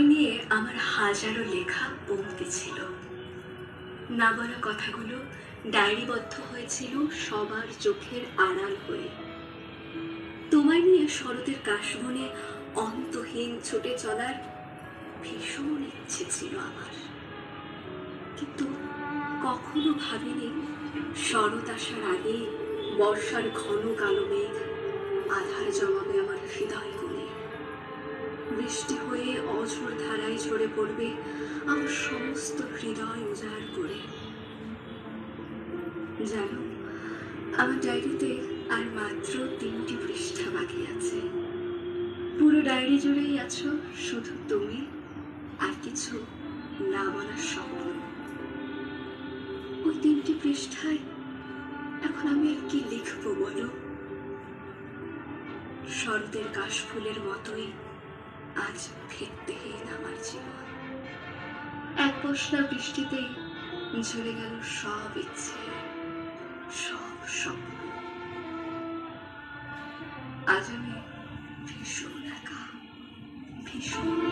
হৃদয় নিয়ে আমার হাজারো লেখা পংক্তি ছিল। না বলা কথাগুলো ডায়েরিবদ্ধ হয়েছিল সবার চোখের আড়াল হয়ে। তোমায় নিয়ে শরতের কাশবনে অন্তহীন ছুটে চলার ভীষণ ইচ্ছে ছিল আমার, কিন্তু কখনো ভাবিনি শরৎ আসার আগে বর্ষার ঘন কালো মেঘ আধার জমাবে আমার হৃদয় কোণে। বৃষ্টি হয়ে অঝোর ধারায় ঝরে পড়বে আমার সমস্ত হৃদয় উজাড় করে। জানো, আমার ডায়েরিতে আর মাত্র 3টি পৃষ্ঠা বাকি আছে। পুরো ডায়েরি জুড়েই আছো শুধু তুমি আর কিছু না বলার স্বপ্ন। ওই 3টি পৃষ্ঠায় এখন আমি আর কি লিখবো বলো? শরতের কাশফুলের মতোই আজ ভিত্তিহীন আমার জীবন। এক পশলা বৃষ্টিতেই ঝরে গেল সব ইচ্ছে, সব স্বপ্ন। আজ আমি ভীষণ একা, ভীষণ।